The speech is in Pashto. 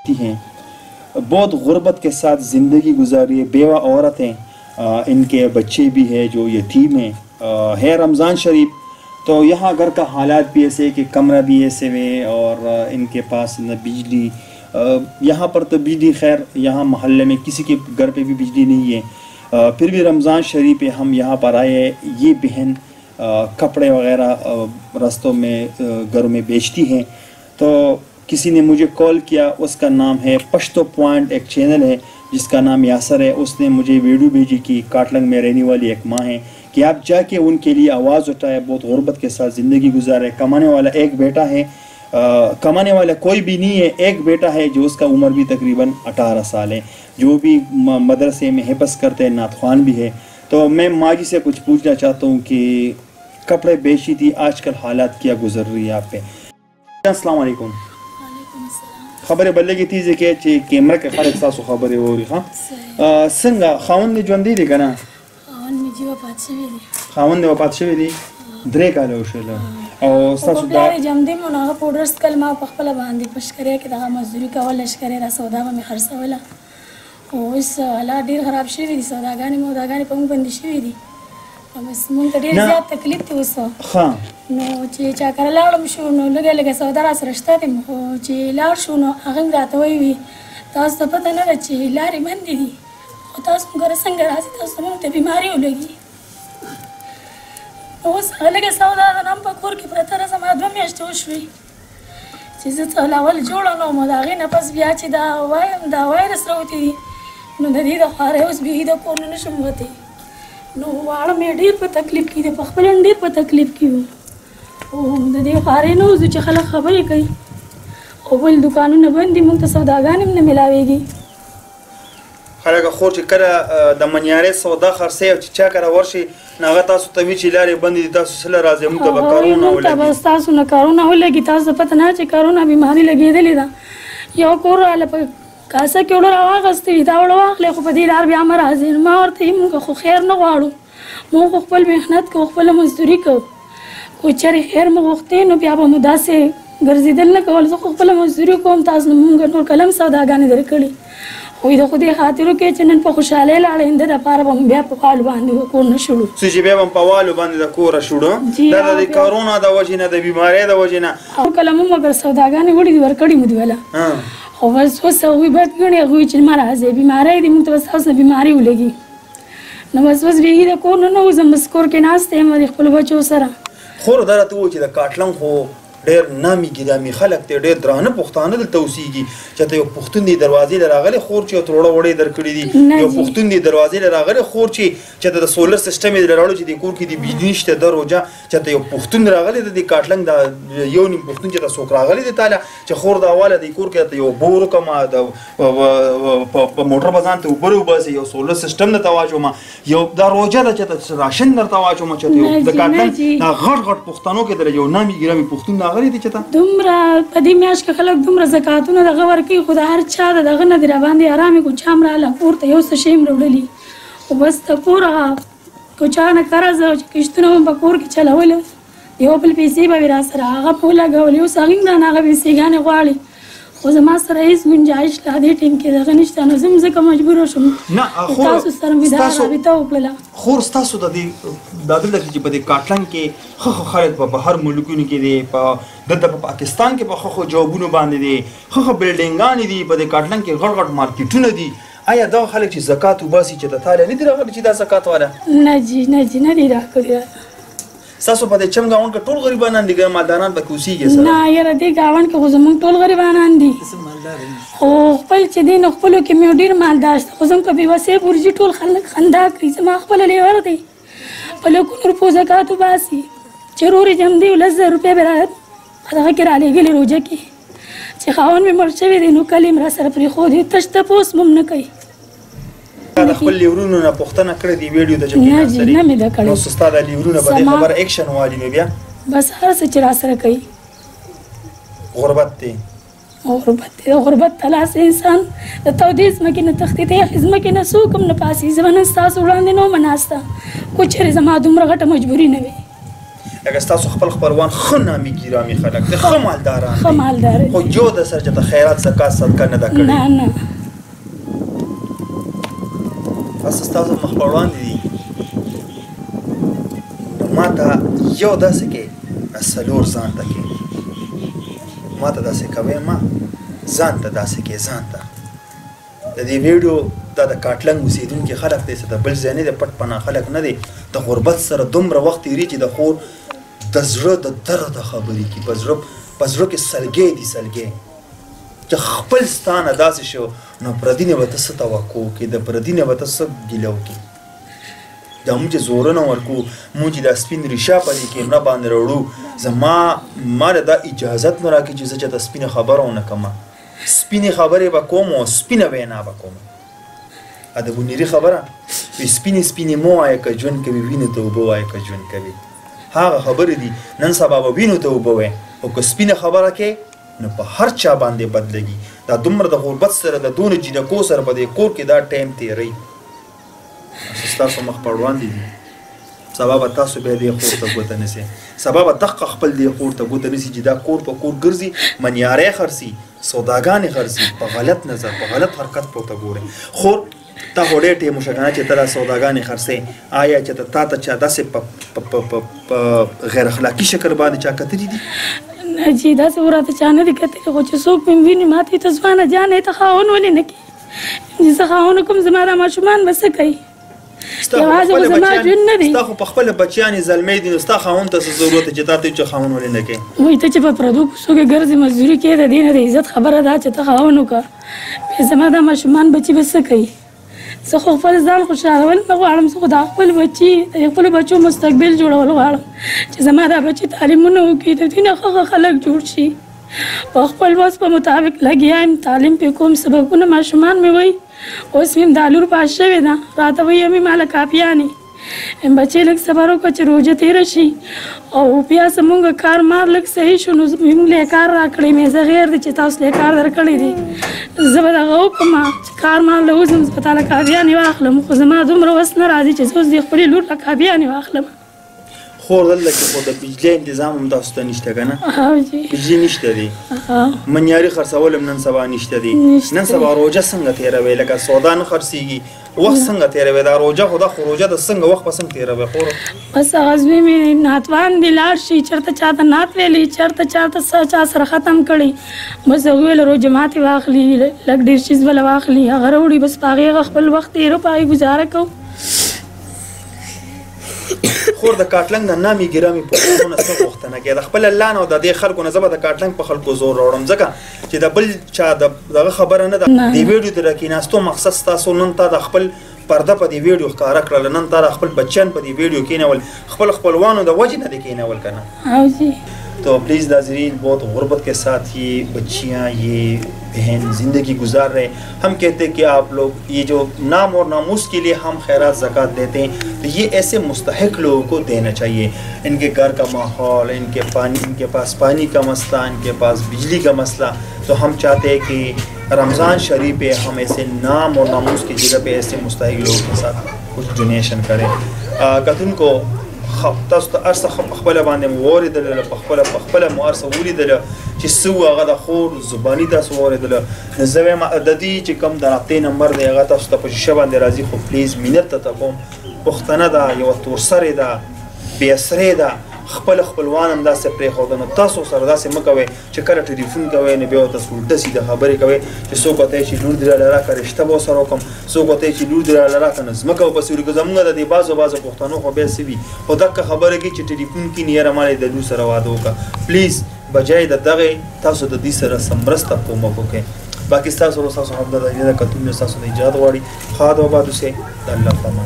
हैं, बहुत गुर्बत के साथ ज़िंदगी गुजारी है, बेवा औरत हैं, इनके बच्चे भी हैं जो यतीम हैं, है रमज़ान शरीफ। तो यहाँ घर का हालात भी ऐसे कि कमरा भी ऐसे में और इनके पास न बिजली, यहाँ पर तो बिजली खैर यहाँ मोहल्ले में किसी के घर पे भी बिजली नहीं है, फिर भी रमज़ान शरीफ पे हम यहाँ पर आए हैं। ये बहन कपड़े वगैरह रास्तों में घरों में बेचती हैं। तो किसी ने मुझे कॉल किया, उसका नाम है पश्तो पॉइंट, एक चैनल है जिसका नाम यासर है। उसने मुझे वीडियो भेजी कि काटलंग में रहने वाली एक माँ है कि आप जाके उनके लिए आवाज़ उठाए, बहुत गुर्बत के साथ ज़िंदगी गुजारे। कमाने वाला एक बेटा है, कमाने वाला कोई भी नहीं है, एक बेटा है जो उसका उम्र भी तकरीबन 18 साल है, जो भी मदरसे में हिफ्ज़ करते हैं, नातख़्वान भी है। तो मैं माँ जी से कुछ पूछना चाहता हूँ कि कपड़े बेची थी, आजकल हालात क्या गुजर रही है आप पे। अस्सलाम वालेकुम। खबरें बल्ले की थी कि कैमरा के खर सासु खबरें हो रही। हाँ संगा खावन ने जोंदी दी कना खावन ने वफात शवी दी द्रे काले उशला और सासु दा जमदे मोना पाउडर्स कल मा पखपला बांधी पश करे कि दा मजदूरी का वलश करे रा सौदा में खर्चा वाला ओ इस हालात ढेर खराब शवी दी, सौदागानी मोदागानी पंग बंदी शवी दी। बस मुझे ढेर ज़्यादा तकलीफ थी उसको। हाँ नो चे चाकर लाड़ शो नो लगे लगे सौदा रास रश्ता थे मो चे लाड़ शो नो आगम रात हुई भी तास तो पता ना चे लारी बंदी थी और तास मुझे संगर आसी तास तो मुझे बीमारी हो लगी। उस लगे सौदा नाम पर खोर की प्रथरा समाधि में अष्टोश हुई चीज़ें तो लावल जोड़ा नो मोदागे न पस बिया ची दावाई रस रोती थी नो दरी दा खारे उस भी दा कोन न शुमती नो वाड़ में ढेर पर तकलीफ की थे, पखपलन ढेर पर तकलीफ की हो ओ दे खारे नो जो चखला खबर है कहीं ओ बोल दुकानों न बंदी मुंग तो सौदागानी में मिलावेगी خلک خور چې کله د منیارې سودا خرڅې او چې چا کله ورشي ناغه تاسو ته وی چې لارې بندې دي، تاسو سره راځي موږ ته به کارونه ولګي، بس تاسو نه کارونه ولګي، تاسو پته نه چې کارونه بیماری لګېدلې ده یو کور راله په کاسه کې وړه راواغستې وي دا وړه واخلې خو په دې لار بیا مه راځي. ما ورته ویل موږ خو خیر نه غواړو، موږ خو خپل محنت کوو، خپله مزدوري کوو، خو چېرې خیر مو غوښتې نو بیا به مو داسې ګرځېدل نه کول. زه خو خپله مزدوري کوم، تاسو نه مونږ نور کلم سوداګانې درکړي خو د خو دې خاطرو کې چې نن په خوشحالۍ لاړې د دپاره به مو بیا په والو باندې کور نه شړو چې بیا به په والو باندې د کوره شړو دا د کرونا د وجې نه د بیمارۍ د وجې نه او کله مو مګر سوداګانې وړي دي ورکړي مو دي ولا خو بس اوس هغوی بد ګڼي هغوی چې ما راځي بیماری دي موږ ته بس اوس نه بیماري ولګي نو بس اوس بیا د کور نه وځم، بس کور کې ناست یم د خپلو بچو سره. خور دا راته ووایي چې د کاټلنګ خو ډېر نامي ګدامي خلک دی، ډېر درانه پښتانه دلته اوسېږي چې ته یو پښتون دی دروازې له راغلی خور چې یو تروړه وړې درکړي دي، یو پښتون دی دروازې له راغلی خور چې د سولر سیسټم یې راوړو چې د کور کې د بجلي نشته د روجه چې ته یو پښتون راغلی د کاټلنګ د یو نیم پښتون چې ته څوک راغلی دی تاله چې خور د اواله د کور کې ته یو بور وکړم په موټر به ځان ته اوبه وباسي، یو سولر سیسټم درته واچوم، یو دا روجه ده چې ته راشن درته واچوم چې د کاټلنګ غټ غټ پښتنو کې د یو نامي ګرامي پښتون دومره په دې میاشت کې خلک دومره زکاتونه دغه ورکوي خو د هر چا د دغه نه دې راباندې ارامې کو چا هم راله کور ته یو څه شی هم راوړلي خو بس د کور کو چا نه قرض او چې کښتونه هم په کور کې چلول یو بل پیسې به وي راسره هغه به ولګولې اوس هغې هم رانه هغه پیسېګانې غواړي خو زما سره هېڅ ګنجایش لا دې ټیم کې دغه نشته نو زه هم ځکه مجبوره شوم تاسو سره مې دا رابطه وکړله. خور ستاسو د دې دا دلته چې په دې کاټلنګ کې ښه ښه خلک په بهر ملکونو کې دي، دلته په پاکستان کې په ښه ښه جوابونو باندې دي، ښه ښه بلډینګانې دي، په دې کاټلنګ کې غټ غټ مارکیټونه دي. آیا دا خلک چې زکات وباسي چې د تاله نه دي راغلي چې دا زکات والا؟ نه جي نه جي نه دي راغلي. ستاسو په دې چم ګاونډ کې ټول غریبانان دي، مالداران پکې اوسېږي؟ نه یاره دې ګاونډ کې خو زموږ ټول غریبانان دي خو خپل چې دی نو خپلو کې مې ډېر مالدار شته خو زموږ که بېوسې بورجي ټول خلک خندا کړي. زما خپله لیور دی په لکونو روپو زکات وباسي چې رور یې جم دی 10,000 روپۍ به دغه کې رالېږلي روژه کې چې خاوند مې مړ شوی دی نو کلي مې را سره پرېښودی تش تپوس مو هم نه کوي. د خپل لیورونو نه پوښتنه کړې دي ویډیو ته چې نه مې ده کړې. نو ستا د لیورونه به دې خبره ایکشن والي نو بیا بس هر څه چې را سره کوي غربت دی غربت تلاس انسان د تودې ځمکې نه تښتي ته یخې ځمکې نه څوک هم نه پاسي. زه به نن ستاسو وړاندې نه ومه ناسته کو چېرې زما دومره غټه مجبوري نه وي. لکه ستاسو خپل خپلوان ښه نامي ګرامي خلک دي، ښه مالداران ښه مالدار خو یو د سر چې د خیرات زکات صدقه نه ده کړې. نه نه بس ستاسو مخ په وړاندې دي. نو ما ته یو داسې کې څلور ځان ته کې ما ته داسې کوې ما ځان ته داسې کې ځان ته د دې ویډیو دا د کاټلنګ اوسېدونکي خلک دی چې د بل ځای نه دی پټ پناه خلک نه دی د غربت سره دومره وخت تېري چې د خور د زړه د درده خبرې کړي په زړه کې سلګۍ دي سلګۍ چې خپل ستا نه داسې شو نو پردي نه به ته څه توقع وکړې د پردي نه به ته څه ګیله وکړې دا مونږ چې زوره نه ورکو مونږ چې دا سپین ریشه په دې کیمره باندې راوړو ما دا اجازت نه راکړي چې زه چې د سپینه خبره ونه کړم سپینې خبرې به کوم او سپینه وینا به کوم د بونیري خبره سپینې مو وایه که ژوند کوي وینو ته اوبه وایه که ژوند کوي هغه خبرې دي نن سبا به وینو ته اوبه وایه او که سپینه خبره کې نو په هر چا باندې بدلږي دا دومره د غربت سره د دونه جینکو سره په دې کور کې دا ټایم تېروي ستاسو مخ په وړاندې دي سبا به تاسو بیا دې خور ته ګوته نیسئ سبا به دقه خپل دې خور ته ګوته نیسئ چې دا کور په کور ګرځي منیارۍ خرڅي سوداګانې خرڅي په غلط نظر په غلط حرکت پورته ګورئ خور تا خو ډېر ټیم وشو که نه چې ته دا سوداګانې خرڅې آیا چې تا ته چا داسې په غیر اخلاقي شکل باندې چا کتلي دي نه جی داسې خو راته چا نه دي کتلي خو چې څوک مې ویني ما ته ته ځوانه جانې ته خاوند ولې نه کوي چې زه خاوند کوم زما دا ماشومان به څه کوي یوازې خو زما ژوند نه دی ستا خو په خپله بچیانې زلمی دي نو ستا خاوند ته څه ضرورت دی چې تا ته چې خاوند ولې نه کوې وایي ته چې په پردو کوڅو کې ګرځې مزدوري کوې د دې نه د عزت خبره ده چې ته خاوند وکړه بیا زما دا ماشومان بچي به څه کوي زه خو خپل ځان خوشحالول نه غواړم زه خو د خپل بچي د خپلو بچو مستقبل جوړول غواړم چې زما دا بچي تعلیمونه وکړي د دې نه ښه خلک جوړ شي په خپل وس په مطابق لګیا یم تعلیم پې کوم سبقونه ماشومان مې وایي اوس مې د لور پاس شوې ده راته وایي مې ماله کاپیانې بچې لږ صبر وکړه چې روژه تېره شي او بیا زمونږ کار مار لږ صحیح شو نو موږ له کار راکړی مې زه غیر دی چې تاسو له کار درکړی دی زه به دغه وکړم چې کار مار له وځم زه به تاله کاپیانې واخلم خو زما دومره وس نه راځي چې زه اوس د خپلې لور له کاپیانې واخلم خور دلته کې خو د بجلۍ انتظام هم تاسو ته نشته که نه بجلي نشته دی منیاري خرڅول هم نن سبا نشته دی نن سبا روژه څنګه تېروئ لکه سودا نه خرڅېږي وخت څنګه تېروئ دا روژه خو دا خو روژه د څنګه وخت به څنګه تېروئ خور بس هغه زوی مې ناتوان دي لاړ شي چېرته چاته نات ویلي چېرته چاته چا سره ختم کړي بس هغوی ویل روژه ماتې واخلي لږ ډېر چیز بله واخلي هغه راوړي بس په هغې هغه خپل وخت تېرو په هغې ګزاره کوو خور د کاټلنګ د نامي ګرامي پوښتنونه څه پوښتنه کوي د خپل الله نه او د دې خلکو نه زه به د کاټلنګ په خلکو زور راوړم ځکه چې د بل چا دغه خبره نه ده د ویډیو د راکېناستو مقصد ستاسو نن تا د خپل پرده په دې ویډیو ښکاره کړله نن تا د خپل بچیان په دې ویډیو کېنول خپل خپلوانو د وجې نه دې کېنول که نه تو پلیز ناظرین بہت غربت کے ساتھ یہ بچیاں یہ بہن زندگی گزار رہے ہم کہتے ہیں کہ آپ لوگ یہ جو نام اور ناموس کے لیے ہم خیرات زکوٰۃ دیتے ہیں تو یہ ایسے مستحق لوگوں کو دینا چاہیے ان کے گھر کا ماحول ان کے پاس پانی کا مسئلہ ان کے پاس بجلی کا مسئلہ تو ہم چاہتے ہیں کہ رمضان شریف پہ ہم ایسے نام اور ناموس کی جگہ پہ ایسے مستحق لوگوں کے ساتھ کچھ ڈونیشن کریں کتن کو تاسو ته هر څه په خپله باندې مو واورېدله په خپله مو هر څه ولیدله چې څه وو هغه د خور زباني تاسو واورېدله زه وایم د دې چې کوم د رابطې نمبر دی هغه تاسو ته په شیشه باندې راځي خو پلیز مینت ته کوم پښتنه ده یوه تورسرې ده بې اسرې ده خپل خپلوان هم داسې پرېښوده نو تاسو سره داسې مه کوئ چې کله ټلیفون کوئ نو بیا ورته الټه سیده خبرې کوئ چې څوک ورته یې چې لور دې راله راکړه رشته به ورسره وکړم څوک ورته یې چې لور دې راله راکړه نو ځمکه به پسې وړي که زمونږ د دې بعضو پښتنو خو بیا څه وي خو دقه خبره کوي چې ټلیفون کې نه یاره ما د لور سره واده وکړه پلیز بجای د دغې تاسو د دې سره څه مرسته کومک وکړئ باقي ستاسو ستاسو همدا د دې د کتون ستاسو د ایجاد غواړي ښاد و آباد اوسئ د الله په امان